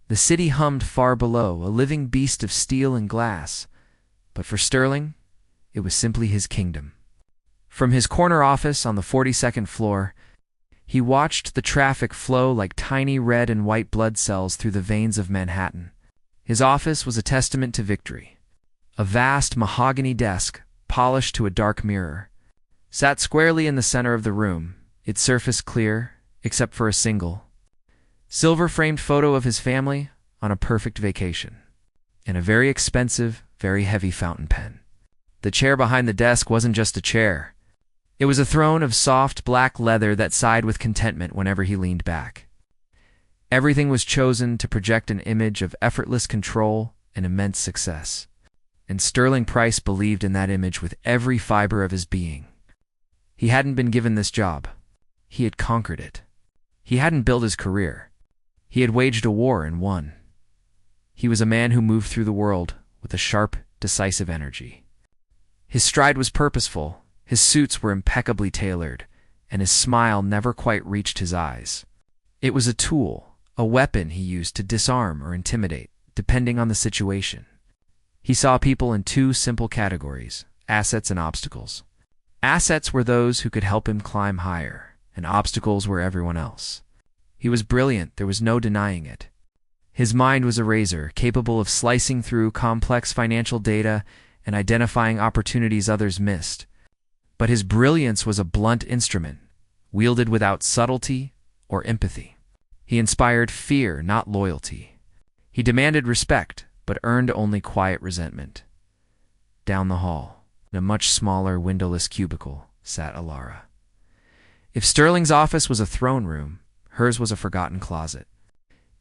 The city hummed far below, a living beast of steel and glass. But for Sterling, it was simply his kingdom. From his corner office on the 42nd floor, he watched the traffic flow like tiny red and white blood cells through the veins of Manhattan. His office was a testament to victory. A vast mahogany desk, polished to a dark mirror, sat squarely in the center of the room, its surface clear, except for a single, silver-framed photo of his family on a perfect vacation, and a very expensive, very heavy fountain pen. The chair behind the desk wasn't just a chair. It was a throne of soft black leather that sighed with contentment whenever he leaned back. Everything was chosen to project an image of effortless control and immense success. And Sterling Price believed in that image with every fiber of his being. He hadn't been given this job. He had conquered it. He hadn't built his career. He had waged a war and won. He was a man who moved through the world with a sharp, decisive energy. His stride was purposeful, his suits were impeccably tailored, and his smile never quite reached his eyes. It was a tool, a weapon he used to disarm or intimidate, depending on the situation. He saw people in two simple categories: assets and obstacles. Assets were those who could help him climb higher, and obstacles were everyone else. He was brilliant, there was no denying it. His mind was a razor, capable of slicing through complex financial data and identifying opportunities others missed. But his brilliance was a blunt instrument, wielded without subtlety or empathy. He inspired fear, not loyalty. He demanded respect, but earned only quiet resentment. Down the hall, in a much smaller, windowless cubicle, sat Alara. If Sterling's office was a throne room, hers was a forgotten closet.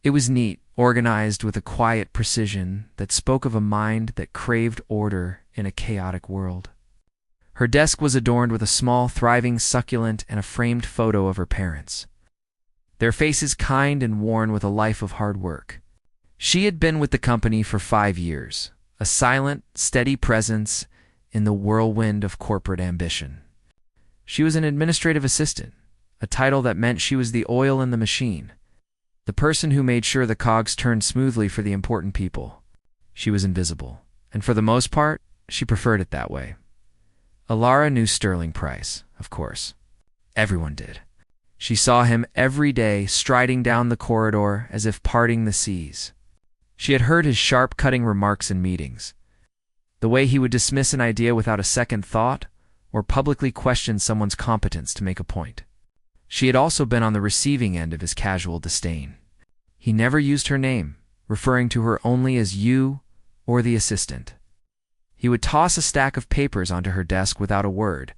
It was neat, organized with a quiet precision that spoke of a mind that craved order in a chaotic world. Her desk was adorned with a small, thriving succulent and a framed photo of her parents, their faces kind and worn with a life of hard work. She had been with the company for 5 years, a silent, steady presence in the whirlwind of corporate ambition. She was an administrative assistant, a title that meant she was the oil in the machine, the person who made sure the cogs turned smoothly for the important people. She was invisible, and for the most part, she preferred it that way. Alara knew Sterling Price, of course. Everyone did. She saw him every day striding down the corridor as if parting the seas. She had heard his sharp-cutting remarks in meetings, the way he would dismiss an idea without a second thought or publicly question someone's competence to make a point. She had also been on the receiving end of his casual disdain. He never used her name, referring to her only as you or the assistant. He would toss a stack of papers onto her desk without a word,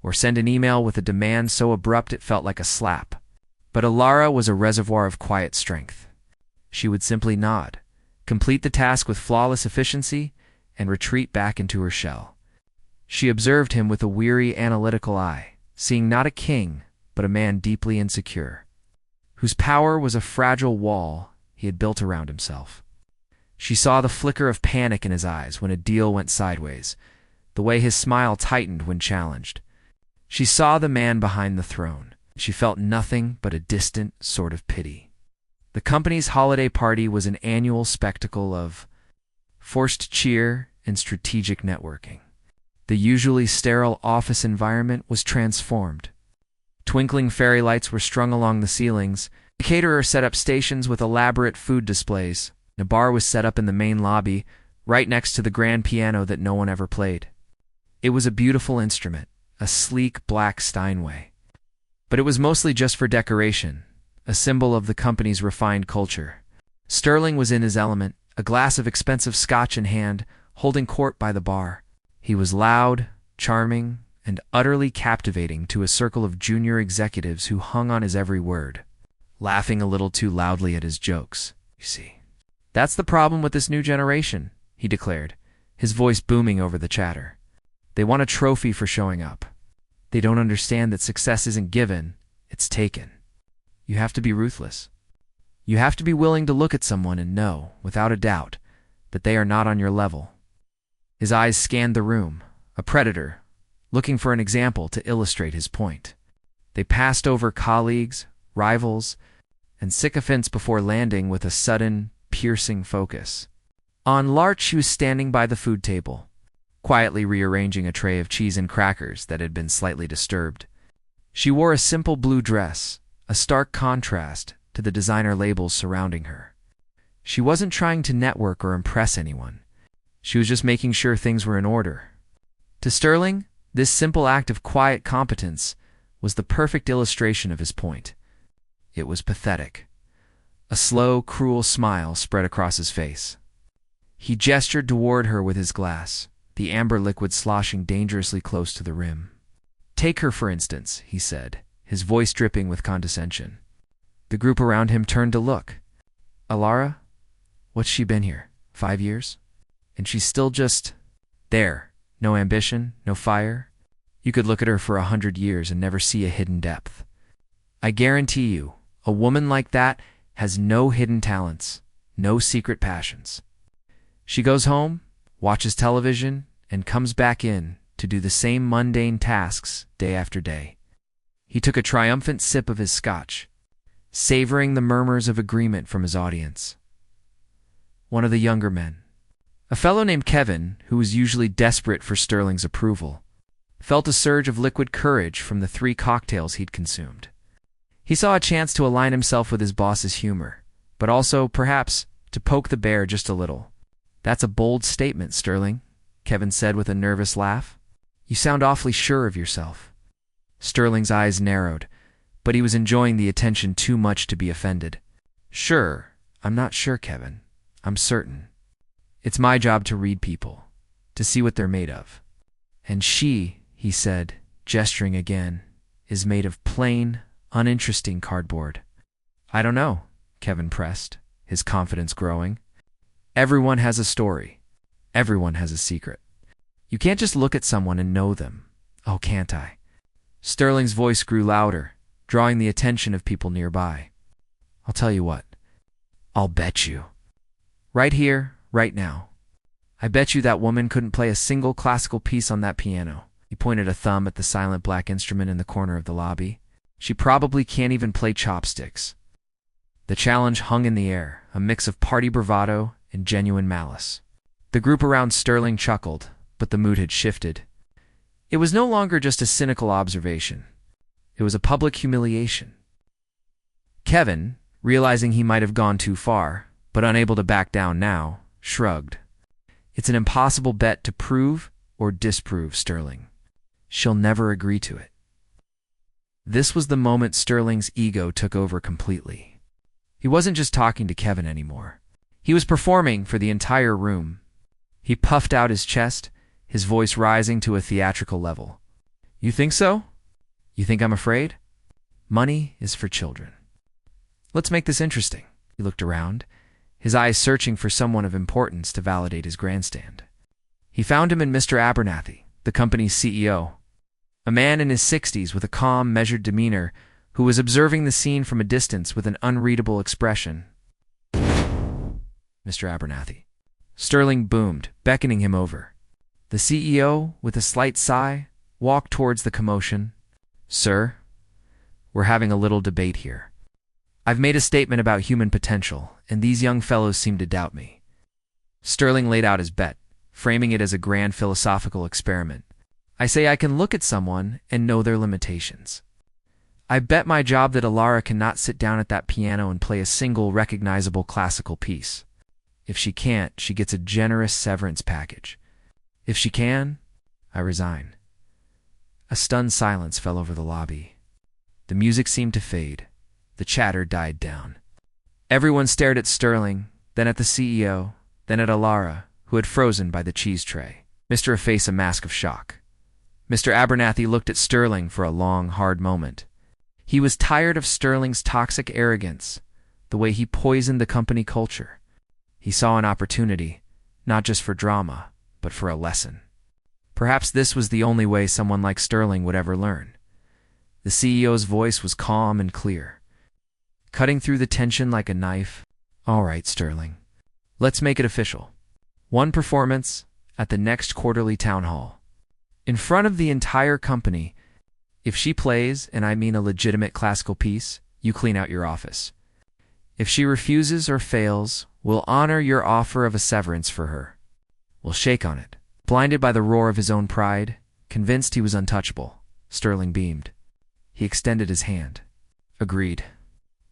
or send an email with a demand so abrupt it felt like a slap. But Alara was a reservoir of quiet strength. She would simply nod, complete the task with flawless efficiency, and retreat back into her shell. She observed him with a weary, analytical eye, seeing not a king, but a man deeply insecure, whose power was a fragile wall he had built around himself. She saw the flicker of panic in his eyes when a deal went sideways, the way his smile tightened when challenged. She saw the man behind the throne. She felt nothing but a distant sort of pity. The company's holiday party was an annual spectacle of forced cheer and strategic networking. The usually sterile office environment was transformed. Twinkling fairy lights were strung along the ceilings. The caterer set up stations with elaborate food displays. A bar was set up in the main lobby, right next to the grand piano that no one ever played. It was a beautiful instrument, a sleek black Steinway. But it was mostly just for decoration, a symbol of the company's refined culture. Sterling was in his element, a glass of expensive scotch in hand, holding court by the bar. He was loud, charming, and utterly captivating to a circle of junior executives who hung on his every word, laughing a little too loudly at his jokes. You see, that's the problem with this new generation, he declared, his voice booming over the chatter. They want a trophy for showing up. They don't understand that success isn't given, it's taken. You have to be ruthless. You have to be willing to look at someone and know, without a doubt, that they are not on your level. His eyes scanned the room, a predator, looking for an example to illustrate his point. They passed over colleagues, rivals, and sycophants before landing with a sudden, piercing focus. On Larch, she was standing by the food table, quietly rearranging a tray of cheese and crackers that had been slightly disturbed. She wore a simple blue dress, a stark contrast to the designer labels surrounding her. She wasn't trying to network or impress anyone. She was just making sure things were in order. To Sterling, this simple act of quiet competence was the perfect illustration of his point. It was pathetic. A slow, cruel smile spread across his face. He gestured toward her with his glass, the amber liquid sloshing dangerously close to the rim. "Take her, for instance," he said, his voice dripping with condescension. The group around him turned to look. "Alara? What's she been here? 5 years? And she's still just there. No ambition, no fire. You could look at her for 100 years and never see a hidden depth. I guarantee you, a woman like that has no hidden talents, no secret passions. She goes home, watches television, and comes back in to do the same mundane tasks day after day." He took a triumphant sip of his scotch, savoring the murmurs of agreement from his audience. One of the younger men, a fellow named Kevin, who was usually desperate for Sterling's approval, felt a surge of liquid courage from the 3 cocktails he'd consumed. He saw a chance to align himself with his boss's humor, but also, perhaps, to poke the bear just a little. "That's a bold statement, Sterling," Kevin said with a nervous laugh. "You sound awfully sure of yourself." Sterling's eyes narrowed, but he was enjoying the attention too much to be offended. "Sure, I'm not sure, Kevin. I'm certain. It's my job to read people, to see what they're made of. And she," he said, gesturing again, "is made of plain, uninteresting cardboard." "I don't know," Kevin pressed, his confidence growing. "Everyone has a story. Everyone has a secret. You can't just look at someone and know them. Oh, can't I?" Sterling's voice grew louder, drawing the attention of people nearby. "I'll tell you what. I'll bet you. Right here, right now. I bet you that woman couldn't play a single classical piece on that piano." He pointed a thumb at the silent black instrument in the corner of the lobby. "She probably can't even play chopsticks." The challenge hung in the air, a mix of party bravado and genuine malice. The group around Sterling chuckled, but the mood had shifted. It was no longer just a cynical observation. It was a public humiliation. Kevin, realizing he might have gone too far, but unable to back down now, shrugged. "It's an impossible bet to prove or disprove Sterling. She'll never agree to it." This was the moment Sterling's ego took over completely. He wasn't just talking to Kevin anymore. He was performing for the entire room. He puffed out his chest, his voice rising to a theatrical level. "You think so? You think I'm afraid? Money is for children. Let's make this interesting." He looked around, his eyes searching for someone of importance to validate his grandstand. He found him in Mr. Abernathy, the company's CEO, a man in his 60s with a calm, measured demeanor who was observing the scene from a distance with an unreadable expression. "Mr. Abernathy." Sterling boomed, beckoning him over. The CEO, with a slight sigh, walked towards the commotion. "Sir, we're having a little debate here. I've made a statement about human potential, and these young fellows seem to doubt me." Sterling laid out his bet, framing it as a grand philosophical experiment. "I say I can look at someone and know their limitations. I bet my job that Alara cannot sit down at that piano and play a single recognizable classical piece. If she can't, she gets a generous severance package. If she can, I resign." A stunned silence fell over the lobby. The music seemed to fade. The chatter died down. Everyone stared at Sterling, then at the CEO, then at Alara, who had frozen by the cheese tray. Mr. Face a mask of shock. Mr. Abernathy looked at Sterling for a long, hard moment. He was tired of Sterling's toxic arrogance, the way he poisoned the company culture. He saw an opportunity, not just for drama, but for a lesson. Perhaps this was the only way someone like Sterling would ever learn. The CEO's voice was calm and clear, cutting through the tension like a knife. "All right, Sterling. Let's make it official. One performance at the next quarterly town hall. In front of the entire company. If she plays, and I mean a legitimate classical piece, you clean out your office. If she refuses or fails, We'll honor your offer of a severance for her. We'll shake on it." Blinded by the roar of his own pride, convinced he was untouchable, Sterling beamed. He extended his hand. "Agreed."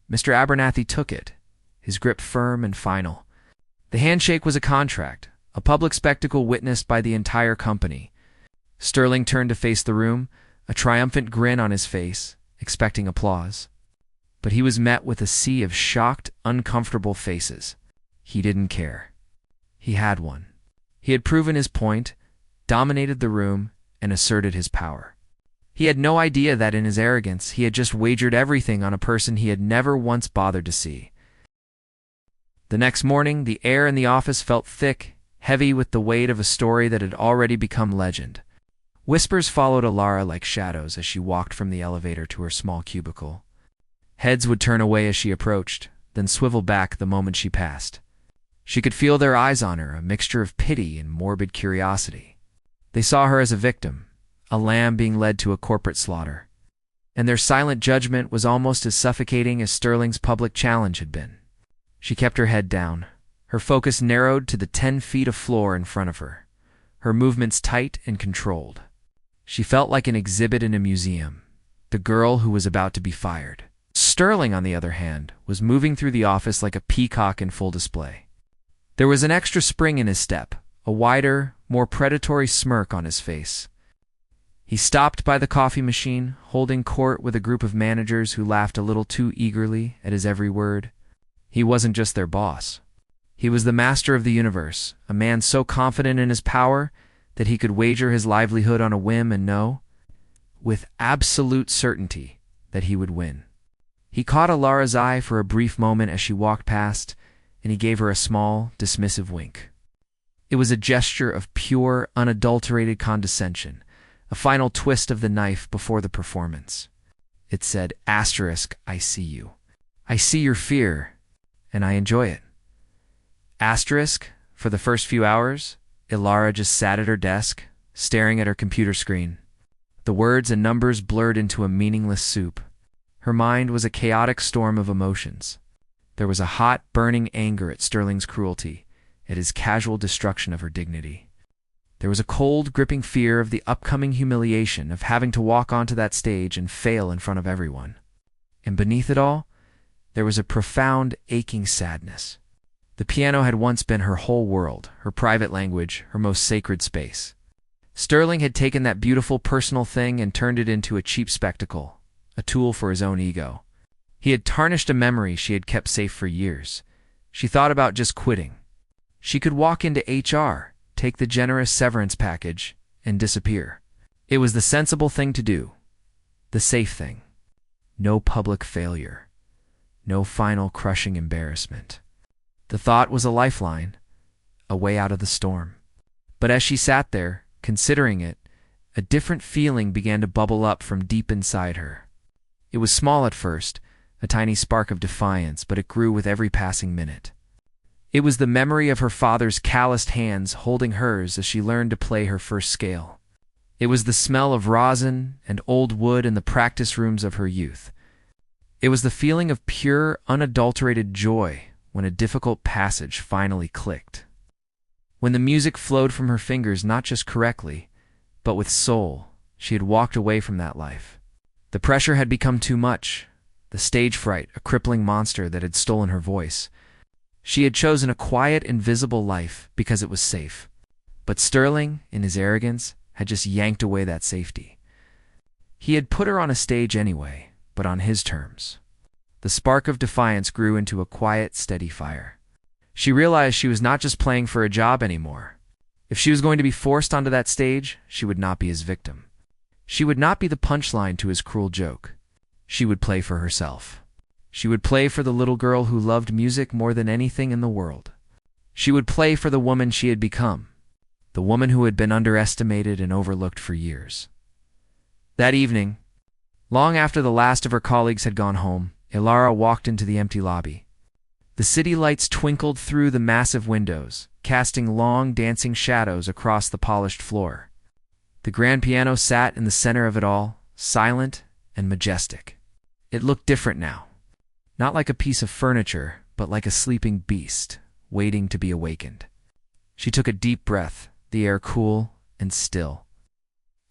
Mr. Abernathy took it, his grip firm and final. The handshake was a contract, a public spectacle witnessed by the entire company. Sterling turned to face the room, a triumphant grin on his face, expecting applause. But he was met with a sea of shocked, uncomfortable faces. He didn't care. He had won. He had proven his point, dominated the room, and asserted his power. He had no idea that in his arrogance he had just wagered everything on a person he had never once bothered to see. The next morning, the air in the office felt thick, heavy with the weight of a story that had already become legend. Whispers followed Alara like shadows as she walked from the elevator to her small cubicle. Heads would turn away as she approached, then swivel back the moment she passed. She could feel their eyes on her, a mixture of pity and morbid curiosity. They saw her as a victim, a lamb being led to a corporate slaughter. And their silent judgment was almost as suffocating as Sterling's public challenge had been. She kept her head down, her focus narrowed to the 10 feet of floor in front of her, her movements tight and controlled. She felt like an exhibit in a museum, the girl who was about to be fired. Sterling, on the other hand, was moving through the office like a peacock in full display. There was an extra spring in his step, a wider, more predatory smirk on his face. He stopped by the coffee machine, holding court with a group of managers who laughed a little too eagerly at his every word. He wasn't just their boss. He was the master of the universe, a man so confident in his power that he could wager his livelihood on a whim and know, with absolute certainty, that he would win. He caught Alara's eye for a brief moment as she walked past, and he gave her a small, dismissive wink. It was a gesture of pure, unadulterated condescension, a final twist of the knife before the performance. It said, "I see you. I see your fear, and I enjoy it." For the first few hours, Alara just sat at her desk, staring at her computer screen. The words and numbers blurred into a meaningless soup. Her mind was a chaotic storm of emotions. There was a hot, burning anger at Sterling's cruelty, at his casual destruction of her dignity. There was a cold, gripping fear of the upcoming humiliation of having to walk onto that stage and fail in front of everyone. And beneath it all, there was a profound, aching sadness. The piano had once been her whole world, her private language, her most sacred space. Sterling had taken that beautiful personal thing and turned it into a cheap spectacle, a tool for his own ego. He had tarnished a memory she had kept safe for years. She thought about just quitting. She could walk into HR, take the generous severance package, and disappear. It was the sensible thing to do, the safe thing. No public failure, no final crushing embarrassment. The thought was a lifeline, a way out of the storm. But as she sat there, considering it, a different feeling began to bubble up from deep inside her. It was small at first, a tiny spark of defiance, but it grew with every passing minute. It was the memory of her father's calloused hands holding hers as she learned to play her first scale. It was the smell of rosin and old wood in the practice rooms of her youth. It was the feeling of pure, unadulterated joy when a difficult passage finally clicked. When the music flowed from her fingers not just correctly, but with soul, she had walked away from that life. The pressure had become too much, the stage fright, a crippling monster that had stolen her voice. She had chosen a quiet, invisible life because it was safe. But Sterling, in his arrogance, had just yanked away that safety. He had put her on a stage anyway, but on his terms. The spark of defiance grew into a quiet, steady fire. She realized she was not just playing for a job anymore. If she was going to be forced onto that stage, she would not be his victim. She would not be the punchline to his cruel joke. She would play for herself. She would play for the little girl who loved music more than anything in the world. She would play for the woman she had become, the woman who had been underestimated and overlooked for years. That evening, long after the last of her colleagues had gone home, Alara walked into the empty lobby. The city lights twinkled through the massive windows, casting long, dancing shadows across the polished floor. The grand piano sat in the center of it all, silent and majestic. It looked different now. Not like a piece of furniture, but like a sleeping beast, waiting to be awakened. She took a deep breath, the air cool and still,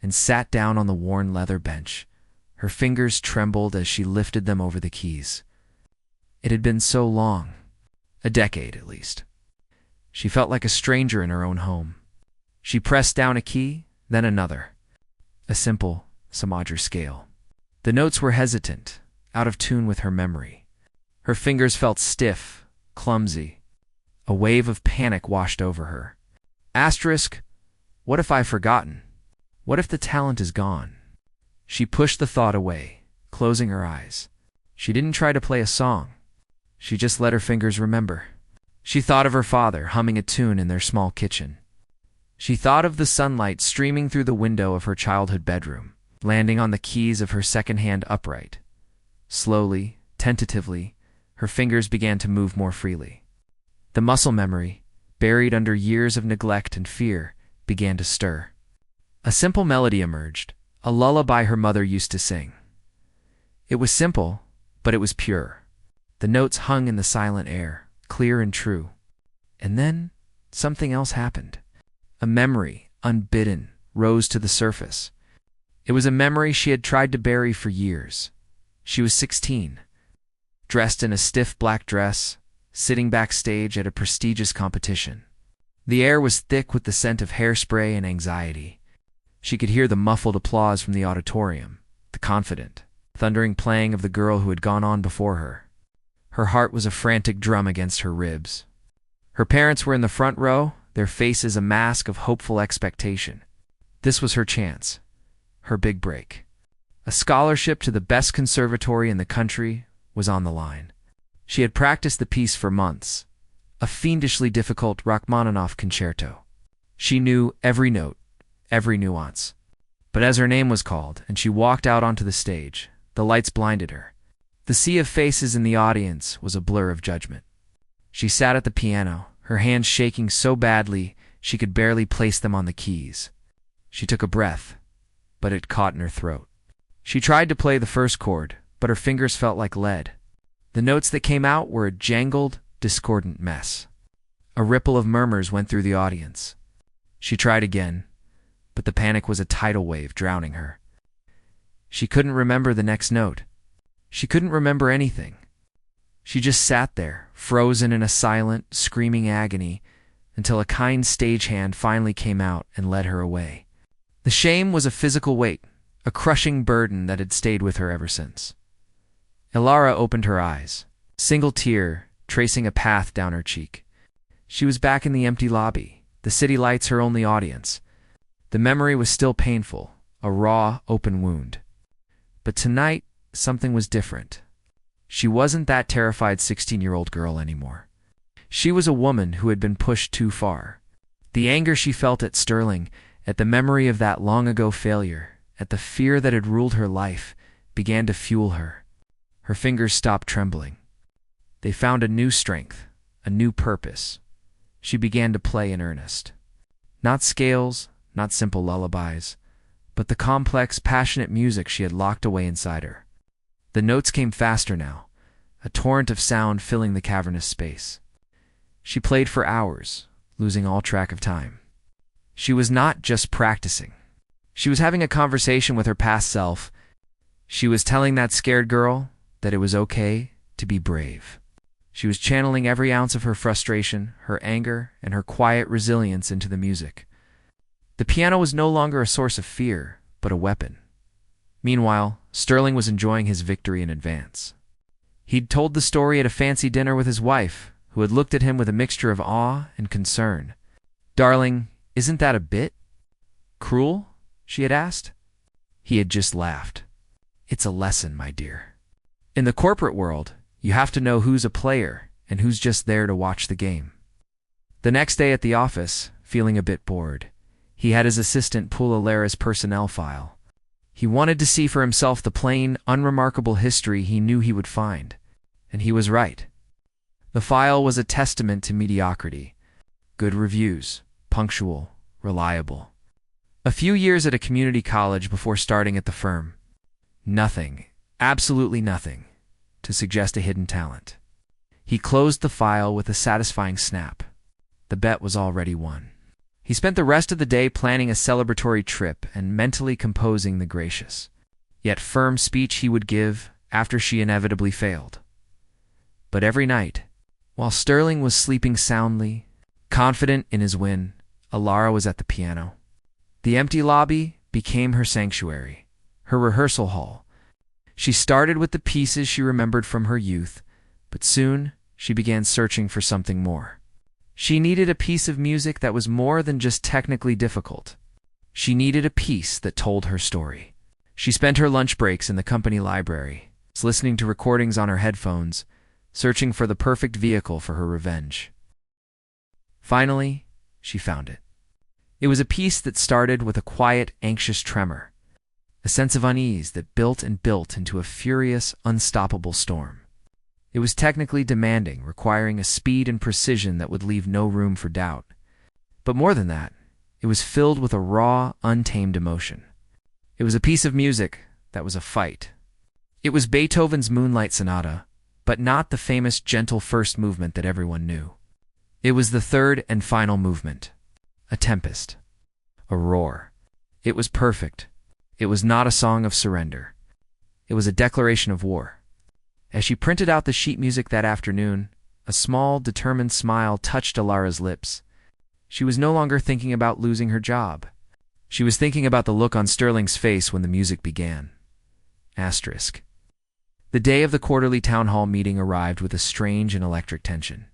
and sat down on the worn leather bench. Her fingers trembled as she lifted them over the keys. It had been so long, a decade at least. She felt like a stranger in her own home. She pressed down a key, then another. A simple, some major scale. The notes were hesitant, out of tune with her memory. Her fingers felt stiff, clumsy. A wave of panic washed over her. Asterisk, what if I've forgotten? What if the talent is gone? She pushed the thought away, closing her eyes. She didn't try to play a song. She just let her fingers remember. She thought of her father humming a tune in their small kitchen. She thought of the sunlight streaming through the window of her childhood bedroom, landing on the keys of her second-hand upright. Slowly, tentatively, her fingers began to move more freely. The muscle memory, buried under years of neglect and fear, began to stir. A simple melody emerged, a lullaby her mother used to sing. It was simple, but it was pure. The notes hung in the silent air, clear and true. And then, something else happened. A memory, unbidden, rose to the surface. It was a memory she had tried to bury for years. She was 16, dressed in a stiff black dress, sitting backstage at a prestigious competition. The air was thick with the scent of hairspray and anxiety. She could hear the muffled applause from the auditorium, the confident, thundering playing of the girl who had gone on before her. Her heart was a frantic drum against her ribs. Her parents were in the front row, their faces a mask of hopeful expectation. This was her chance, her big break. A scholarship to the best conservatory in the country was on the line. She had practiced the piece for months, a fiendishly difficult Rachmaninoff concerto. She knew every note, every nuance. But as her name was called and she walked out onto the stage, the lights blinded her. The sea of faces in the audience was a blur of judgment. She sat at the piano, her hands shaking so badly she could barely place them on the keys. She took a breath, but it caught in her throat. She tried to play the first chord, but her fingers felt like lead. The notes that came out were a jangled, discordant mess. A ripple of murmurs went through the audience. She tried again, but the panic was a tidal wave drowning her. She couldn't remember the next note. She couldn't remember anything. She just sat there, frozen in a silent, screaming agony, until a kind stagehand finally came out and led her away. The shame was a physical weight, a crushing burden that had stayed with her ever since. Ilara opened her eyes, single tear tracing a path down her cheek. She was back in the empty lobby, the city lights her only audience. The memory was still painful, a raw, open wound. But tonight, something was different. She wasn't that terrified 16-year-old girl anymore. She was a woman who had been pushed too far. The anger she felt at Sterling, at the memory of that long-ago failure, at the fear that had ruled her life, began to fuel her. Her fingers stopped trembling. They found a new strength, a new purpose. She began to play in earnest. Not scales, not simple lullabies, but the complex, passionate music she had locked away inside her. The notes came faster now, a torrent of sound filling the cavernous space. She played for hours, losing all track of time. She was not just practicing. She was having a conversation with her past self. She was telling that scared girl that it was okay to be brave. She was channeling every ounce of her frustration, her anger, and her quiet resilience into the music. The piano was no longer a source of fear, but a weapon. Meanwhile, Sterling was enjoying his victory in advance. He'd told the story at a fancy dinner with his wife, who had looked at him with a mixture of awe and concern. "Darling, isn't that a bit cruel?" she had asked. He had just laughed. "It's a lesson, my dear. In the corporate world, you have to know who's a player and who's just there to watch the game." The next day at the office, feeling a bit bored, he had his assistant pull Ilara's personnel file. He wanted to see for himself the plain, unremarkable history he knew he would find, and he was right. The file was a testament to mediocrity. Good reviews, punctual, reliable. A few years at a community college before starting at the firm. Nothing, absolutely nothing, to suggest a hidden talent. He closed the file with a satisfying snap. The bet was already won. He spent the rest of the day planning a celebratory trip and mentally composing the gracious, yet firm speech he would give after she inevitably failed. But every night, while Sterling was sleeping soundly, confident in his win, Alara was at the piano. The empty lobby became her sanctuary, her rehearsal hall. She started with the pieces she remembered from her youth, but soon she began searching for something more. She needed a piece of music that was more than just technically difficult. She needed a piece that told her story. She spent her lunch breaks in the company library, listening to recordings on her headphones, searching for the perfect vehicle for her revenge. Finally, she found it. It was a piece that started with a quiet, anxious tremor, a sense of unease that built and built into a furious, unstoppable storm. It was technically demanding, requiring a speed and precision that would leave no room for doubt. But more than that, it was filled with a raw, untamed emotion. It was a piece of music that was a fight. It was Beethoven's Moonlight Sonata, but not the famous gentle first movement that everyone knew. It was the third and final movement, a tempest, a roar. It was perfect. It was not a song of surrender. It was a declaration of war. As she printed out the sheet music that afternoon, a small, determined smile touched Alara's lips. She was no longer thinking about losing her job. She was thinking about the look on Sterling's face when the music began. Asterisk. The day of the quarterly town hall meeting arrived with a strange and electric tension.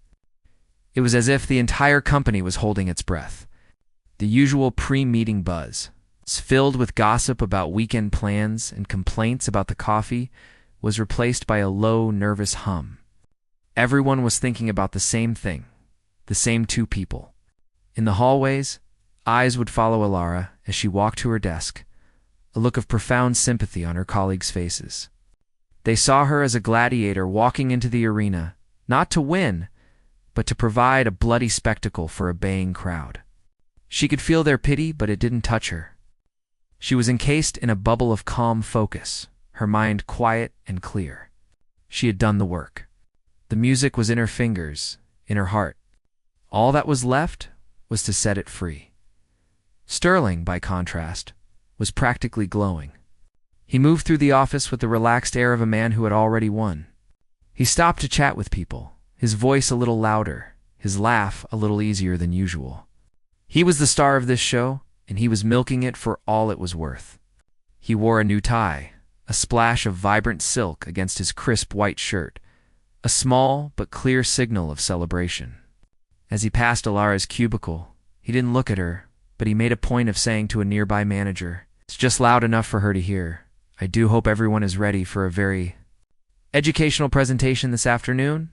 It was as if the entire company was holding its breath. The usual pre-meeting buzz, filled with gossip about weekend plans and complaints about the coffee, was replaced by a low, nervous hum. Everyone was thinking about the same thing, the same two people. In the hallways, eyes would follow Alara as she walked to her desk, a look of profound sympathy on her colleagues' faces. They saw her as a gladiator walking into the arena, not to win, but to provide a bloody spectacle for a baying crowd. She could feel their pity, but it didn't touch her. She was encased in a bubble of calm focus, her mind quiet and clear. She had done the work. The music was in her fingers, in her heart. All that was left was to set it free. Sterling, by contrast, was practically glowing. He moved through the office with the relaxed air of a man who had already won. He stopped to chat with people, his voice a little louder, his laugh a little easier than usual. He was the star of this show, and he was milking it for all it was worth. He wore a new tie, a splash of vibrant silk against his crisp white shirt, a small but clear signal of celebration. As he passed Alara's cubicle, he didn't look at her, but he made a point of saying to a nearby manager, "It's just loud enough for her to hear. I do hope everyone is ready for a very educational presentation this afternoon."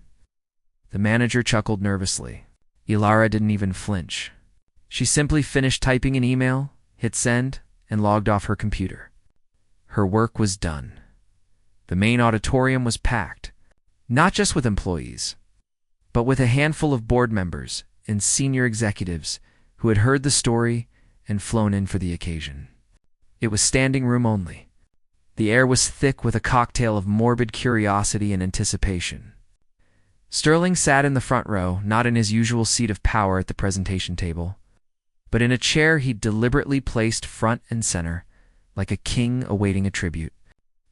The manager chuckled nervously. Alara didn't even flinch. She simply finished typing an email, hit send, and logged off her computer. Her work was done. The main auditorium was packed, not just with employees, but with a handful of board members and senior executives who had heard the story and flown in for the occasion. It was standing room only. The air was thick with a cocktail of morbid curiosity and anticipation. Sterling sat in the front row, not in his usual seat of power at the presentation table, but in a chair he'd deliberately placed front and center, like a king awaiting a tribute.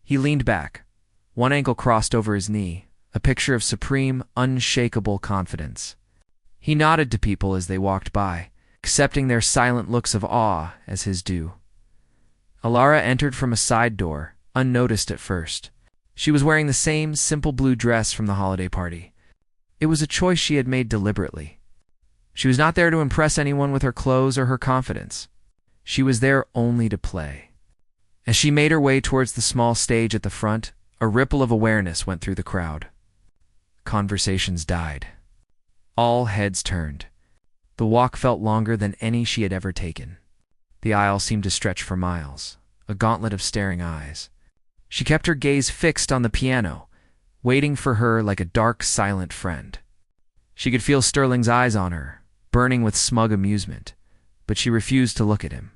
He leaned back, one ankle crossed over his knee, a picture of supreme, unshakable confidence. He nodded to people as they walked by, accepting their silent looks of awe as his due. Alara entered from a side door, unnoticed at first. She was wearing the same simple blue dress from the holiday party. It was a choice she had made deliberately. She was not there to impress anyone with her clothes or her confidence. She was there only to play. As she made her way towards the small stage at the front, a ripple of awareness went through the crowd. Conversations died. All heads turned. The walk felt longer than any she had ever taken. The aisle seemed to stretch for miles, a gauntlet of staring eyes. She kept her gaze fixed on the piano, waiting for her like a dark, silent friend. She could feel Sterling's eyes on her, burning with smug amusement, but she refused to look at him.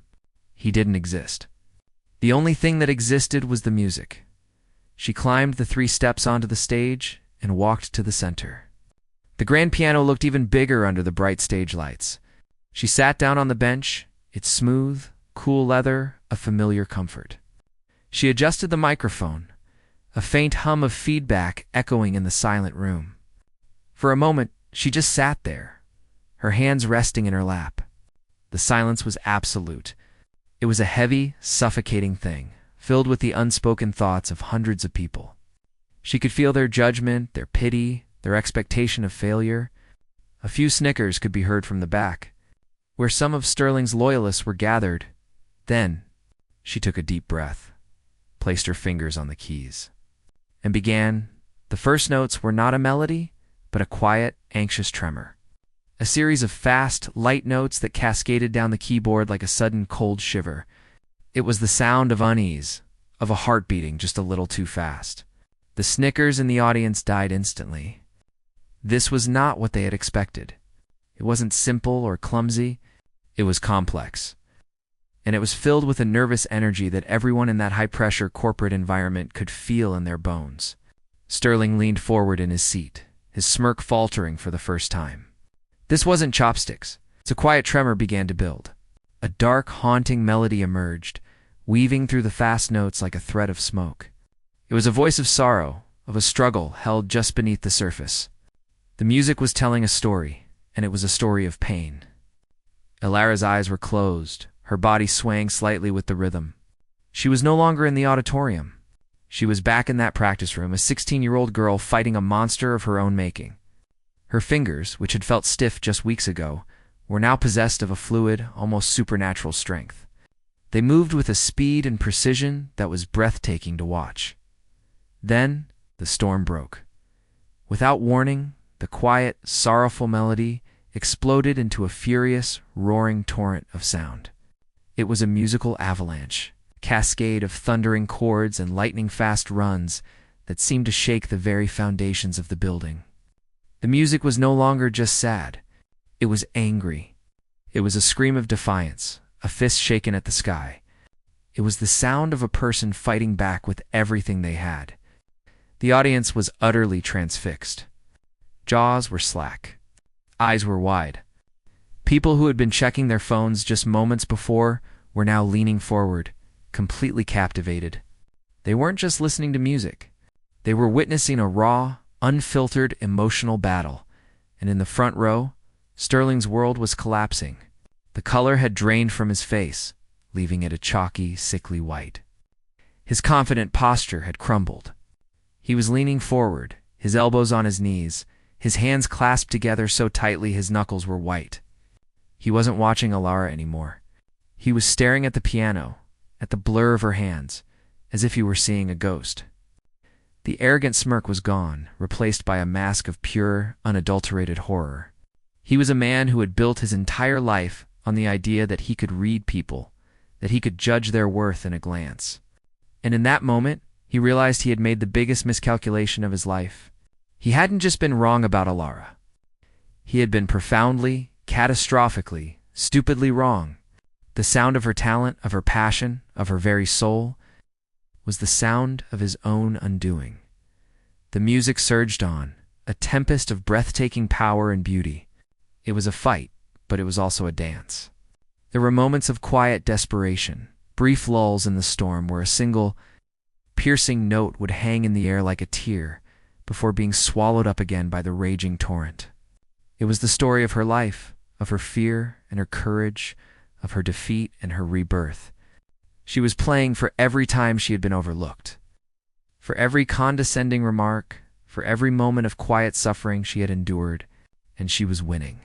He didn't exist. The only thing that existed was the music. She climbed the 3 steps onto the stage and walked to the center. The grand piano looked even bigger under the bright stage lights. She sat down on the bench, its smooth, cool leather a familiar comfort. She adjusted the microphone, a faint hum of feedback echoing in the silent room. For a moment, she just sat there, her hands resting in her lap. The silence was absolute. It was a heavy, suffocating thing, filled with the unspoken thoughts of hundreds of people. She could feel their judgment, their pity, their expectation of failure. A few snickers could be heard from the back, where some of Sterling's loyalists were gathered. Then, she took a deep breath, placed her fingers on the keys, and began. The first notes were not a melody, but a quiet, anxious tremor. A series of fast, light notes that cascaded down the keyboard like a sudden cold shiver. It was the sound of unease, of a heart beating just a little too fast. The snickers in the audience died instantly. This was not what they had expected. It wasn't simple or clumsy. It was complex. And it was filled with a nervous energy that everyone in that high-pressure corporate environment could feel in their bones. Sterling leaned forward in his seat, his smirk faltering for the first time. This wasn't chopsticks. A quiet tremor began to build. A dark, haunting melody emerged, weaving through the fast notes like a thread of smoke. It was a voice of sorrow, of a struggle held just beneath the surface. The music was telling a story, and it was a story of pain. Elara's eyes were closed, her body swaying slightly with the rhythm. She was no longer in the auditorium. She was back in that practice room, a 16-year-old girl fighting a monster of her own making. Her fingers, which had felt stiff just weeks ago, were now possessed of a fluid, almost supernatural strength. They moved with a speed and precision that was breathtaking to watch. Then, the storm broke. Without warning, the quiet, sorrowful melody exploded into a furious, roaring torrent of sound. It was a musical avalanche, a cascade of thundering chords and lightning-fast runs that seemed to shake the very foundations of the building. The music was no longer just sad. It was angry. It was a scream of defiance, a fist shaken at the sky. It was the sound of a person fighting back with everything they had. The audience was utterly transfixed. Jaws were slack. Eyes were wide. People who had been checking their phones just moments before were now leaning forward, completely captivated. They weren't just listening to music. They were witnessing a raw, unfiltered, emotional battle, and in the front row, Sterling's world was collapsing. The color had drained from his face, leaving it a chalky, sickly white. His confident posture had crumbled. He was leaning forward, his elbows on his knees, his hands clasped together so tightly his knuckles were white. He wasn't watching Alara anymore. He was staring at the piano, at the blur of her hands, as if he were seeing a ghost. The arrogant smirk was gone, replaced by a mask of pure, unadulterated horror. He was a man who had built his entire life on the idea that he could read people, that he could judge their worth in a glance. And in that moment, he realized he had made the biggest miscalculation of his life. He hadn't just been wrong about Alara. He had been profoundly, catastrophically, stupidly wrong. The sound of her talent, of her passion, of her very soul, was the sound of his own undoing. The music surged on, a tempest of breathtaking power and beauty. It was a fight, but it was also a dance. There were moments of quiet desperation, brief lulls in the storm where a single, piercing note would hang in the air like a tear before being swallowed up again by the raging torrent. It was the story of her life, of her fear and her courage, of her defeat and her rebirth. She was playing for every time she had been overlooked, for every condescending remark, for every moment of quiet suffering she had endured, and she was winning.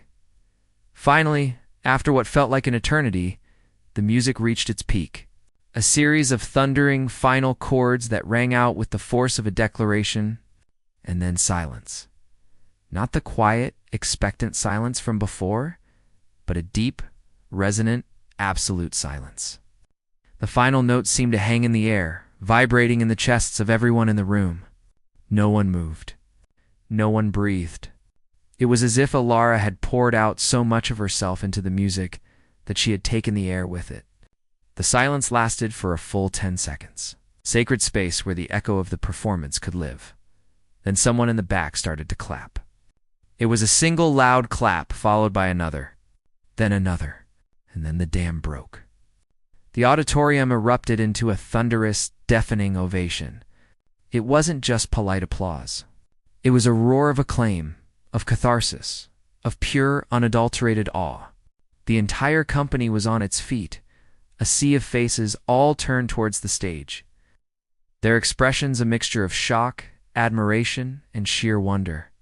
Finally, after what felt like an eternity, the music reached its peak, a series of thundering final chords that rang out with the force of a declaration, and then silence. Not the quiet, expectant silence from before, but a deep, resonant, absolute silence. The final notes seemed to hang in the air, vibrating in the chests of everyone in the room. No one moved. No one breathed. It was as if Alara had poured out so much of herself into the music that she had taken the air with it. The silence lasted for a full 10 seconds, sacred space where the echo of the performance could live. Then someone in the back started to clap. It was a single loud clap followed by another, then another, and then the dam broke. The auditorium erupted into a thunderous, deafening ovation. It wasn't just polite applause. It was a roar of acclaim, of catharsis, of pure, unadulterated awe. The entire company was on its feet, a sea of faces all turned towards the stage. Their expressions a mixture of shock, admiration, and sheer wonder.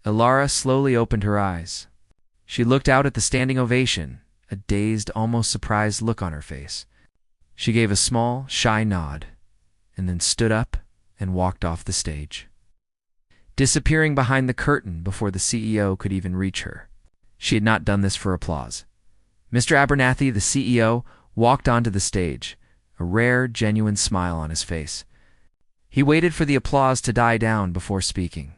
Ilara slowly opened her eyes. She looked out at the standing ovation, a dazed, almost surprised look on her face. She gave a small, shy nod, and then stood up and walked off the stage, disappearing behind the curtain before the CEO could even reach her. She had not done this for applause. Mr. Abernathy, the CEO, walked onto the stage, a rare, genuine smile on his face. He waited for the applause to die down before speaking.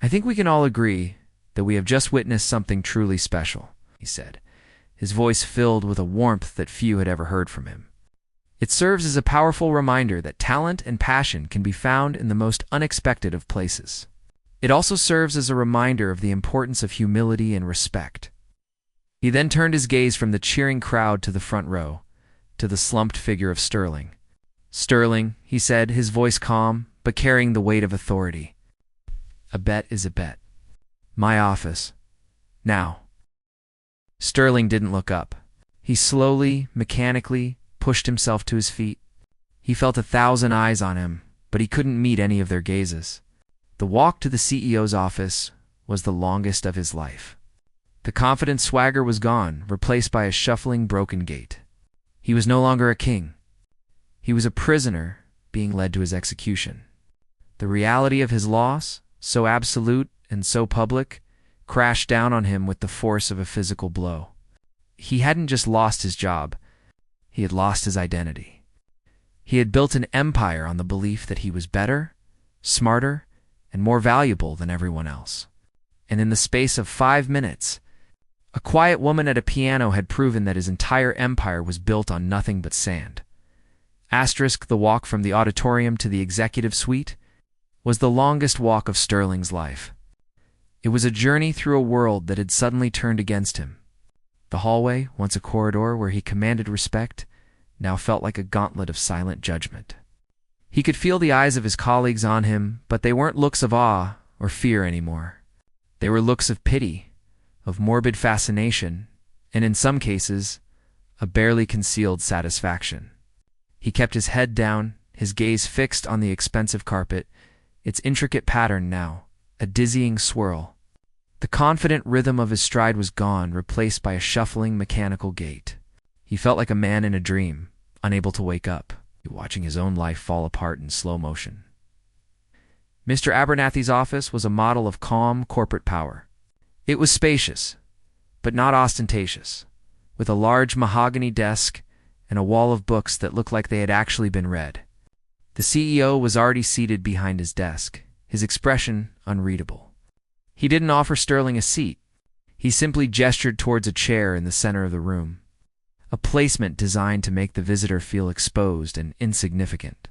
"I think we can all agree that we have just witnessed something truly special," he said, his voice filled with a warmth that few had ever heard from him. "It serves as a powerful reminder that talent and passion can be found in the most unexpected of places. It also serves as a reminder of the importance of humility and respect." He then turned his gaze from the cheering crowd to the front row, to the slumped figure of Sterling. "Sterling," he said, his voice calm, but carrying the weight of authority. "A bet is a bet. My office. Now." Sterling didn't look up. He slowly, mechanically, pushed himself to his feet. He felt 1,000 eyes on him, but he couldn't meet any of their gazes. The walk to the CEO's office was the longest of his life. The confident swagger was gone, replaced by a shuffling, broken gait. He was no longer a king. He was a prisoner being led to his execution. The reality of his loss, so absolute and so public, crashed down on him with the force of a physical blow. He hadn't just lost his job. He had lost his identity. He had built an empire on the belief that he was better, smarter, and more valuable than everyone else. And in the space of 5 minutes, a quiet woman at a piano had proven that his entire empire was built on nothing but sand. The walk from the auditorium to the executive suite was the longest walk of Sterling's life. It was a journey through a world that had suddenly turned against him. The hallway, once a corridor where he commanded respect, now felt like a gauntlet of silent judgment. He could feel the eyes of his colleagues on him, but they weren't looks of awe or fear anymore. They were looks of pity, of morbid fascination, and in some cases, a barely concealed satisfaction. He kept his head down, his gaze fixed on the expensive carpet, its intricate pattern now, a dizzying swirl. The confident rhythm of his stride was gone, replaced by a shuffling, mechanical gait. He felt like a man in a dream, unable to wake up, watching his own life fall apart in slow motion. Mr. Abernathy's office was a model of calm corporate power. It was spacious, but not ostentatious, with a large mahogany desk and a wall of books that looked like they had actually been read. The CEO was already seated behind his desk, his expression unreadable. He didn't offer Sterling a seat. He simply gestured towards a chair in the center of the room, a placement designed to make the visitor feel exposed and insignificant.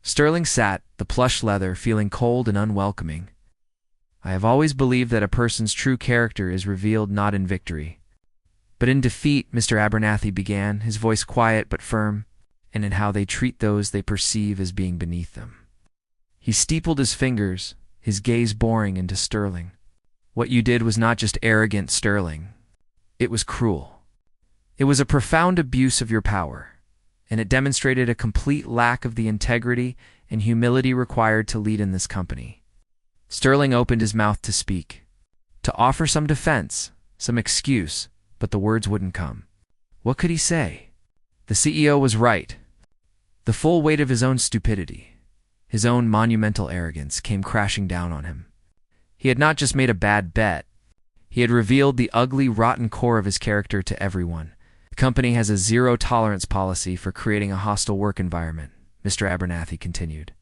Sterling sat, the plush leather, feeling cold and unwelcoming. "I have always believed that a person's true character is revealed not in victory, but in defeat," Mr. Abernathy began, his voice quiet but firm, "and in how they treat those they perceive as being beneath them." He steepled his fingers, his gaze boring into Sterling. "What you did was not just arrogant, Sterling. It was cruel. It was a profound abuse of your power, and it demonstrated a complete lack of the integrity and humility required to lead in this company." Sterling opened his mouth to speak, to offer some defense, some excuse, but the words wouldn't come. What could he say? The CEO was right. The full weight of his own stupidity, his own monumental arrogance, came crashing down on him. He had not just made a bad bet. He had revealed the ugly, rotten core of his character to everyone. "The company has a zero-tolerance policy for creating a hostile work environment," Mr. Abernathy continued,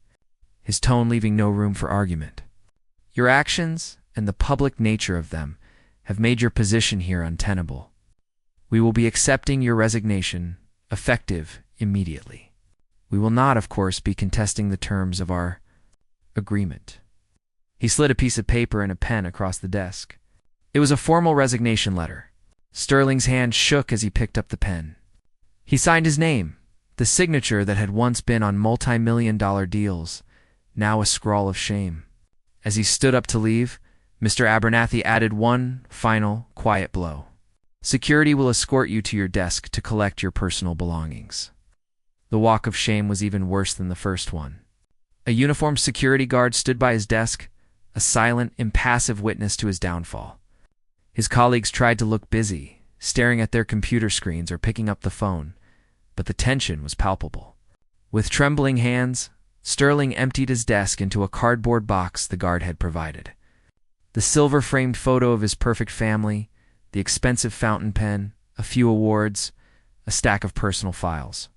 his tone leaving no room for argument. "Your actions, and the public nature of them, have made your position here untenable. We will be accepting your resignation, effective immediately. We will not, of course, be contesting the terms of our agreement." He slid a piece of paper and a pen across the desk. It was a formal resignation letter. Sterling's hand shook as he picked up the pen. He signed his name, the signature that had once been on multi-million-dollar deals, now a scrawl of shame. As he stood up to leave, Mr. Abernathy added one final, quiet blow. Security will escort you to your desk to collect your personal belongings. The walk of shame was even worse than the first one. A uniformed security guard stood by his desk, a silent, impassive witness to his downfall. His colleagues tried to look busy, staring at their computer screens or picking up the phone, but the tension was palpable. With trembling hands, Sterling emptied his desk into a cardboard box the guard had provided. The silver-framed photo of his perfect family, the expensive fountain pen, a few awards, a stack of personal files.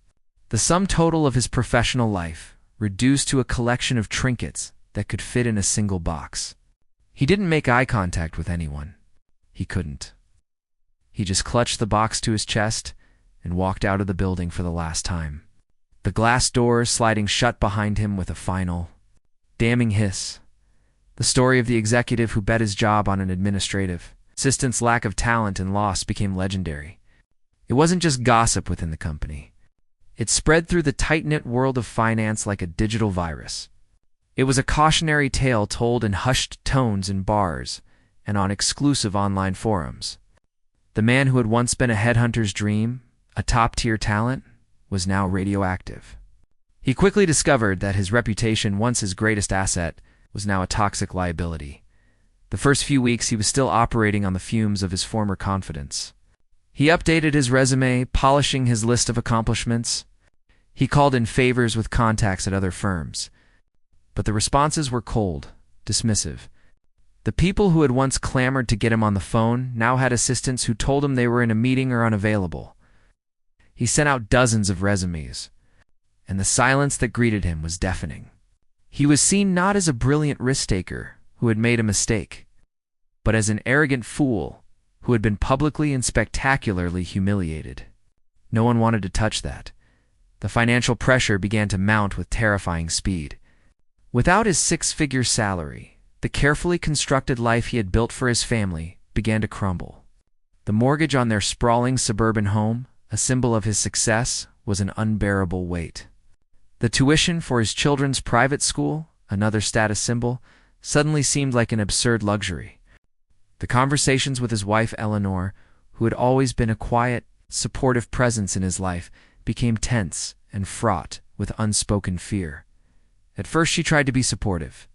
The sum total of his professional life, reduced to a collection of trinkets that could fit in a single box. He didn't make eye contact with anyone. He couldn't. He just clutched the box to his chest and walked out of the building for the last time. The glass doors sliding shut behind him with a final, damning hiss. The story of the executive who bet his job on an administrative assistant's lack of talent and loss became legendary. It wasn't just gossip within the company. It spread through the tight-knit world of finance like a digital virus. It was a cautionary tale told in hushed tones in bars and on exclusive online forums. The man who had once been a headhunter's dream, a top-tier talent, was now radioactive. He quickly discovered that his reputation, once his greatest asset, was now a toxic liability. The first few weeks he was still operating on the fumes of his former confidence. He updated his resume, polishing his list of accomplishments. He called in favors with contacts at other firms. But the responses were cold, dismissive. The people who had once clamored to get him on the phone now had assistants who told him they were in a meeting or unavailable. He sent out dozens of resumes, and the silence that greeted him was deafening. He was seen not as a brilliant risk-taker who had made a mistake, but as an arrogant fool who had been publicly and spectacularly humiliated. No one wanted to touch that. The financial pressure began to mount with terrifying speed. Without his six-figure salary, the carefully constructed life he had built for his family began to crumble. The mortgage on their sprawling suburban home, a symbol of his success, was an unbearable weight. The tuition for his children's private school, another status symbol, suddenly seemed like an absurd luxury. The conversations with his wife Eleanor, who had always been a quiet, supportive presence in his life, became tense and fraught with unspoken fear. At first she tried to be supportive.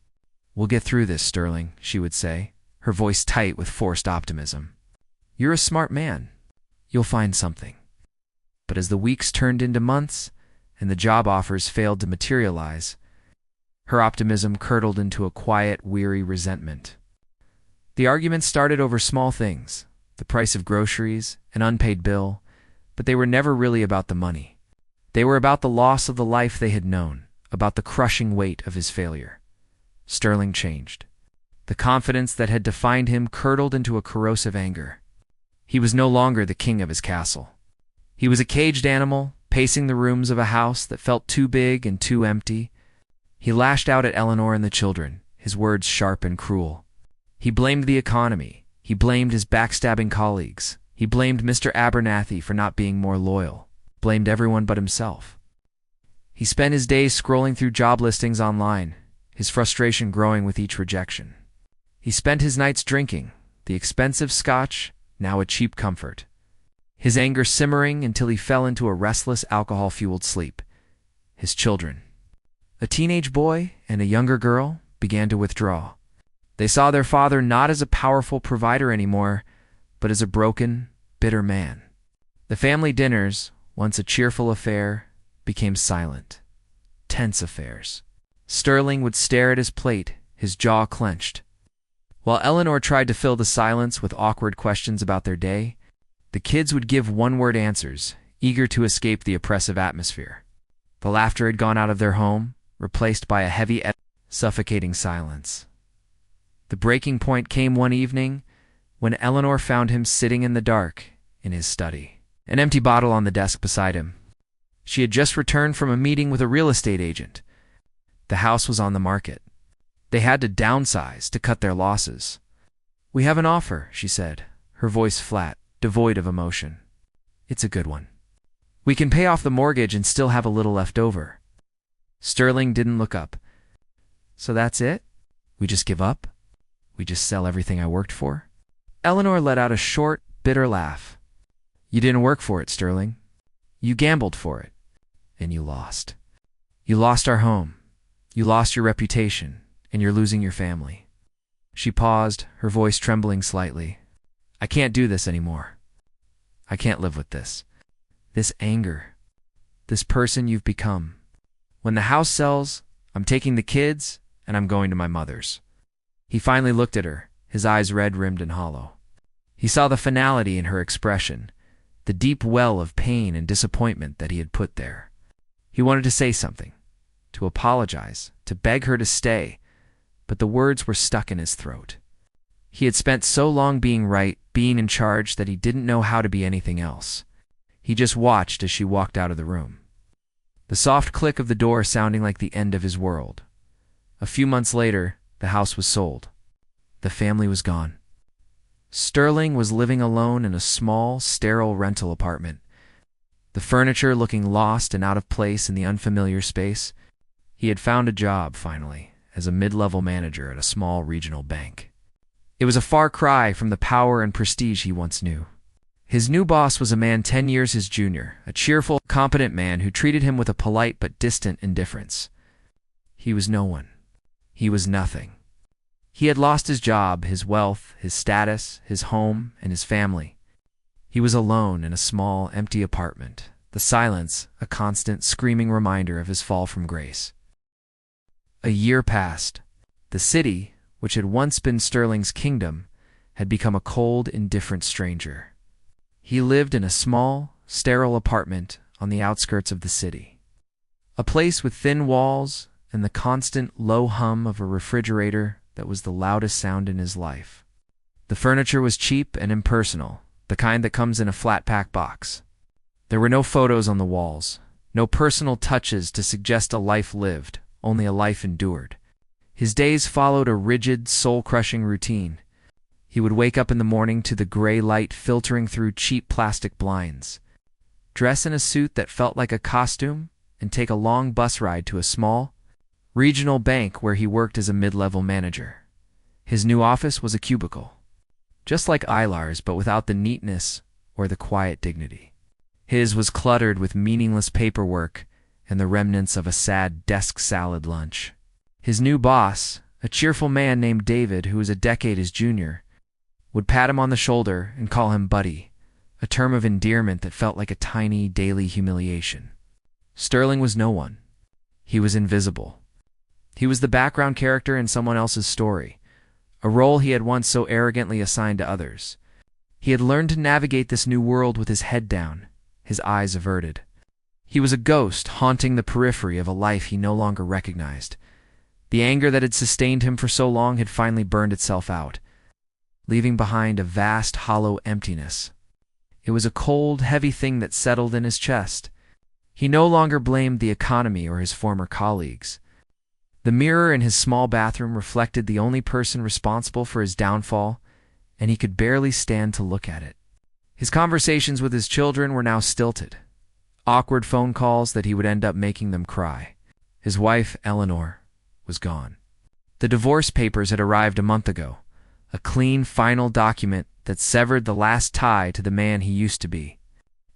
"We'll get through this, Sterling," she would say, her voice tight with forced optimism. "You're a smart man. You'll find something." But as the weeks turned into months and the job offers failed to materialize, her optimism curdled into a quiet, weary resentment. The arguments started over small things, the price of groceries, an unpaid bill, but they were never really about the money. They were about the loss of the life they had known, about the crushing weight of his failure. Sterling changed. The confidence that had defined him curdled into a corrosive anger. He was no longer the king of his castle. He was a caged animal, pacing the rooms of a house that felt too big and too empty. He lashed out at Eleanor and the children, his words sharp and cruel. He blamed the economy. He blamed his backstabbing colleagues. He blamed Mr. Abernathy for not being more loyal. Blamed everyone but himself. He spent his days scrolling through job listings online, his frustration growing with each rejection. He spent his nights drinking, the expensive scotch, now a cheap comfort. His anger simmering until he fell into a restless, alcohol-fueled sleep. His children, a teenage boy and a younger girl, began to withdraw. They saw their father not as a powerful provider anymore, but as a broken, bitter man. The family dinners, once a cheerful affair, became silent, tense affairs. Sterling would stare at his plate, his jaw clenched. While Eleanor tried to fill the silence with awkward questions about their day, the kids would give one-word answers, eager to escape the oppressive atmosphere. The laughter had gone out of their home, replaced by a heavy, suffocating silence. The breaking point came one evening when Eleanor found him sitting in the dark in his study, an empty bottle on the desk beside him. She had just returned from a meeting with a real estate agent. The house was on the market. They had to downsize to cut their losses. "We have an offer," she said, her voice flat, devoid of emotion. "It's a good one. We can pay off the mortgage and still have a little left over." Sterling didn't look up. "So that's it? We just give up? We just sell everything I worked for?" Eleanor let out a short, bitter laugh. "You didn't work for it, Sterling. You gambled for it. And you lost. You lost our home. You lost your reputation, and you're losing your family." She paused, her voice trembling slightly. "I can't do this anymore. I can't live with this. This anger. This person you've become. When the house sells, I'm taking the kids, and I'm going to my mother's." He finally looked at her, his eyes red-rimmed and hollow. He saw the finality in her expression, the deep well of pain and disappointment that he had put there. He wanted to say something, to apologize, to beg her to stay, but the words were stuck in his throat. He had spent so long being right, being in charge, that he didn't know how to be anything else. He just watched as she walked out of the room. The soft click of the door sounding like the end of his world. A few months later, the house was sold. The family was gone. Sterling was living alone in a small, sterile rental apartment. The furniture looking lost and out of place in the unfamiliar space. He had found a job, finally, as a mid-level manager at a small regional bank. It was a far cry from the power and prestige he once knew. His new boss was a man 10 years his junior, a cheerful, competent man who treated him with a polite but distant indifference. He was no one. He was nothing. He had lost his job, his wealth, his status, his home, and his family. He was alone in a small, empty apartment, the silence a constant, screaming reminder of his fall from grace. A year passed. The city, which had once been Sterling's kingdom, had become a cold, indifferent stranger. He lived in a small, sterile apartment on the outskirts of the city. A place with thin walls and the constant, low hum of a refrigerator that was the loudest sound in his life. The furniture was cheap and impersonal, the kind that comes in a flat-pack box. There were no photos on the walls, no personal touches to suggest a life lived, only a life endured. His days followed a rigid, soul-crushing routine. He would wake up in the morning to the gray light filtering through cheap plastic blinds, dress in a suit that felt like a costume, and take a long bus ride to a small, regional bank where he worked as a mid-level manager. His new office was a cubicle, just like Ilar's, but without the neatness or the quiet dignity. His was cluttered with meaningless paperwork and the remnants of a sad desk salad lunch. His new boss, a cheerful man named David who was a decade his junior, would pat him on the shoulder and call him buddy, a term of endearment that felt like a tiny daily humiliation. Sterling was no one. He was invisible. He was the background character in someone else's story, a role he had once so arrogantly assigned to others. He had learned to navigate this new world with his head down, his eyes averted. He was a ghost haunting the periphery of a life he no longer recognized. The anger that had sustained him for so long had finally burned itself out, leaving behind a vast, hollow emptiness. It was a cold, heavy thing that settled in his chest. He no longer blamed the economy or his former colleagues. The mirror in his small bathroom reflected the only person responsible for his downfall, and he could barely stand to look at it. His conversations with his children were now stilted, awkward phone calls that he would end up making them cry. His wife, Eleanor, was gone. The divorce papers had arrived a month ago, a clean, final document that severed the last tie to the man he used to be.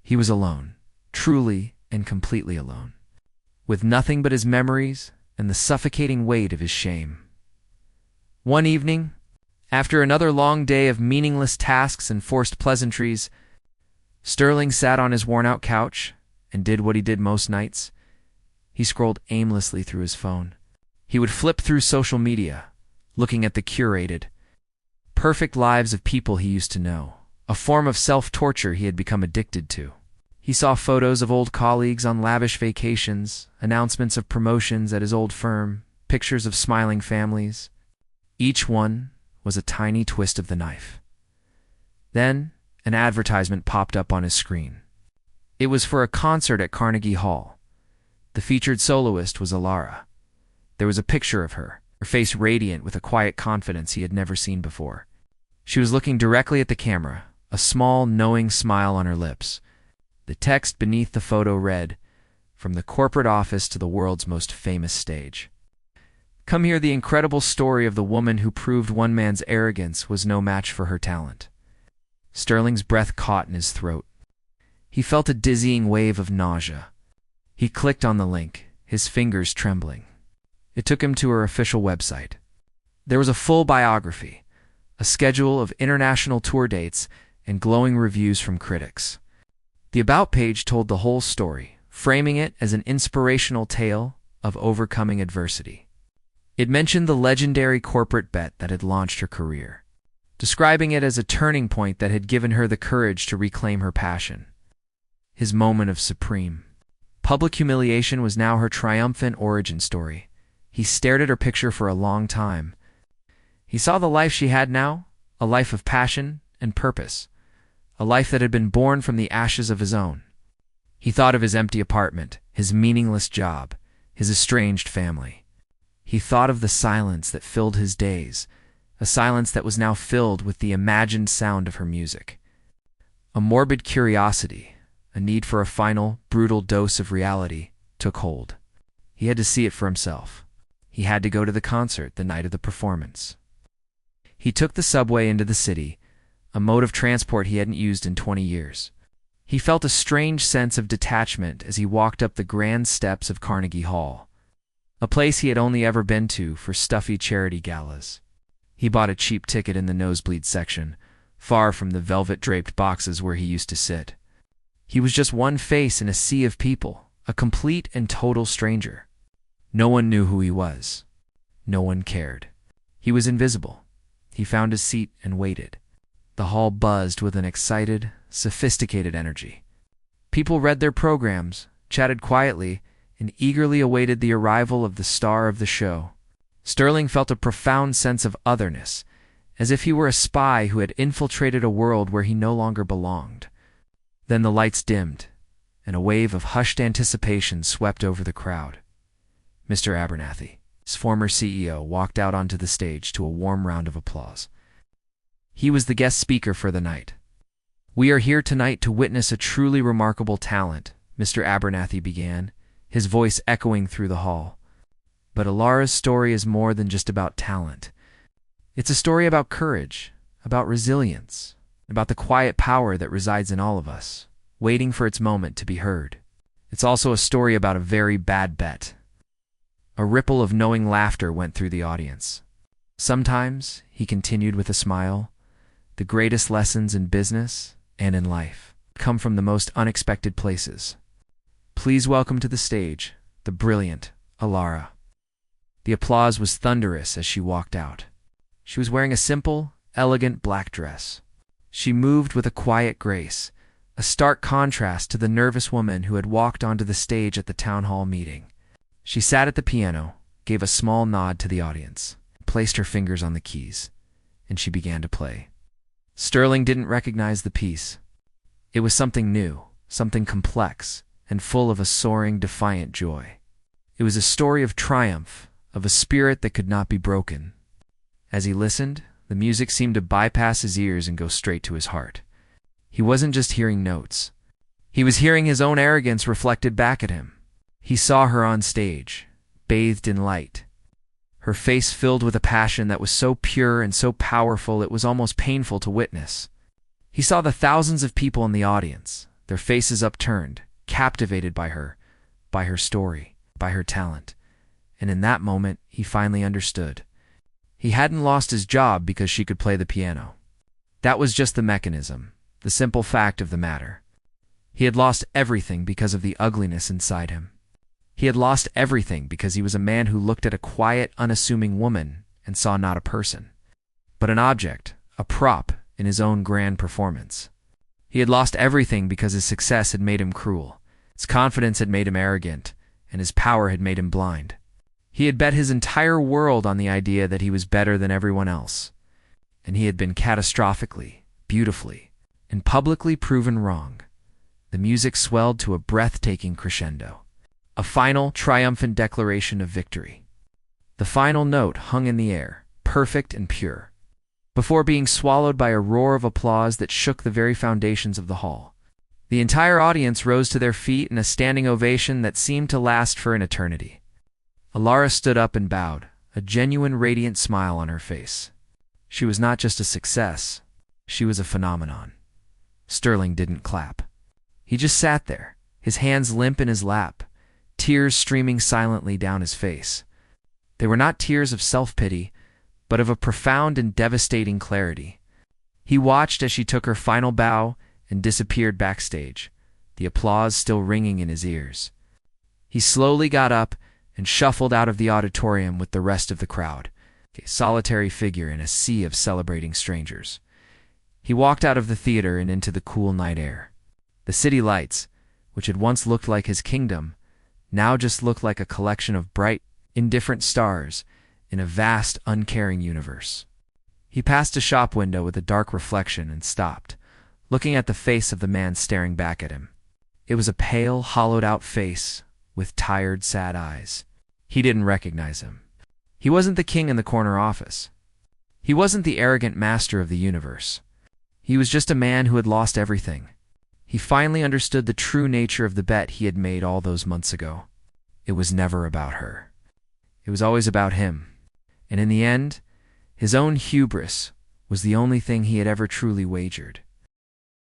He was alone, truly and completely alone, with nothing but his memories and the suffocating weight of his shame. One evening, after another long day of meaningless tasks and forced pleasantries, Sterling sat on his worn-out couch and did what he did most nights. He scrolled aimlessly through his phone. He would flip through social media, looking at the curated, perfect lives of people he used to know, a form of self-torture he had become addicted to. He saw photos of old colleagues on lavish vacations, announcements of promotions at his old firm, pictures of smiling families. Each one was a tiny twist of the knife. Then, an advertisement popped up on his screen. It was for a concert at Carnegie Hall. The featured soloist was Alara. There was a picture of her, her face radiant with a quiet confidence he had never seen before. She was looking directly at the camera, a small, knowing smile on her lips. The text beneath the photo read, "From the corporate office to the world's most famous stage. Come hear the incredible story of the woman who proved one man's arrogance was no match for her talent." Sterling's breath caught in his throat. He felt a dizzying wave of nausea. He clicked on the link, his fingers trembling. It took him to her official website. There was a full biography, a schedule of international tour dates, and glowing reviews from critics. The About page told the whole story, framing it as an inspirational tale of overcoming adversity. It mentioned the legendary corporate bet that had launched her career, describing it as a turning point that had given her the courage to reclaim her passion. His moment of supreme public humiliation was now her triumphant origin story. He stared at her picture for a long time. He saw the life she had now, a life of passion and purpose, a life that had been born from the ashes of his own. He thought of his empty apartment, his meaningless job, his estranged family. He thought of the silence that filled his days, a silence that was now filled with the imagined sound of her music. A morbid curiosity, a need for a final, brutal dose of reality, took hold. He had to see it for himself. He had to go to the concert the night of the performance. He took the subway into the city, a mode of transport he hadn't used in 20 years. He felt a strange sense of detachment as he walked up the grand steps of Carnegie Hall, a place he had only ever been to for stuffy charity galas. He bought a cheap ticket in the nosebleed section, far from the velvet-draped boxes where he used to sit. He was just one face in a sea of people, a complete and total stranger. No one knew who he was. No one cared. He was invisible. He found his seat and waited. The hall buzzed with an excited, sophisticated energy. People read their programs, chatted quietly, and eagerly awaited the arrival of the star of the show. Sterling felt a profound sense of otherness, as if he were a spy who had infiltrated a world where he no longer belonged. Then the lights dimmed, and a wave of hushed anticipation swept over the crowd. Mr. Abernathy, his former CEO, walked out onto the stage to a warm round of applause. He was the guest speaker for the night. "We are here tonight to witness a truly remarkable talent," Mr. Abernathy began, his voice echoing through the hall. "But Alara's story is more than just about talent. It's a story about courage, about resilience, about the quiet power that resides in all of us, waiting for its moment to be heard. It's also a story about a very bad bet." A ripple of knowing laughter went through the audience. "Sometimes," he continued with a smile, "the greatest lessons in business and in life come from the most unexpected places. Please welcome to the stage the brilliant Alara." The applause was thunderous as she walked out. She was wearing a simple, elegant black dress. She moved with a quiet grace, a stark contrast to the nervous woman who had walked onto the stage at the town hall meeting. She sat at the piano, gave a small nod to the audience, placed her fingers on the keys, and she began to play. Sterling didn't recognize the piece. It was something new, something complex, and full of a soaring, defiant joy. It was a story of triumph, of a spirit that could not be broken. As he listened, the music seemed to bypass his ears and go straight to his heart. He wasn't just hearing notes. He was hearing his own arrogance reflected back at him. He saw her on stage, bathed in light, her face filled with a passion that was so pure and so powerful it was almost painful to witness. He saw the thousands of people in the audience, their faces upturned, captivated by her story, by her talent. And in that moment, he finally understood. He hadn't lost his job because she could play the piano. That was just the mechanism, the simple fact of the matter. He had lost everything because of the ugliness inside him. He had lost everything because he was a man who looked at a quiet, unassuming woman and saw not a person, but an object, a prop in his own grand performance. He had lost everything because his success had made him cruel, his confidence had made him arrogant, and his power had made him blind. He had bet his entire world on the idea that he was better than everyone else, and he had been catastrophically, beautifully, and publicly proven wrong. The music swelled to a breathtaking crescendo. A final, triumphant declaration of victory. The final note hung in the air, perfect and pure, before being swallowed by a roar of applause that shook the very foundations of the hall. The entire audience rose to their feet in a standing ovation that seemed to last for an eternity. Alara stood up and bowed, a genuine radiant smile on her face. She was not just a success, she was a phenomenon. Sterling didn't clap. He just sat there, his hands limp in his lap, tears streaming silently down his face. They were not tears of self-pity, but of a profound and devastating clarity. He watched as she took her final bow and disappeared backstage, the applause still ringing in his ears. He slowly got up and shuffled out of the auditorium with the rest of the crowd, a solitary figure in a sea of celebrating strangers. He walked out of the theater and into the cool night air. The city lights, which had once looked like his kingdom, now just looked like a collection of bright, indifferent stars in a vast, uncaring universe. He passed a shop window with a dark reflection and stopped, looking at the face of the man staring back at him. It was a pale, hollowed-out face with tired, sad eyes. He didn't recognize him. He wasn't the king in the corner office. He wasn't the arrogant master of the universe. He was just a man who had lost everything. He finally understood the true nature of the bet he had made all those months ago. It was never about her. It was always about him. And in the end, his own hubris was the only thing he had ever truly wagered.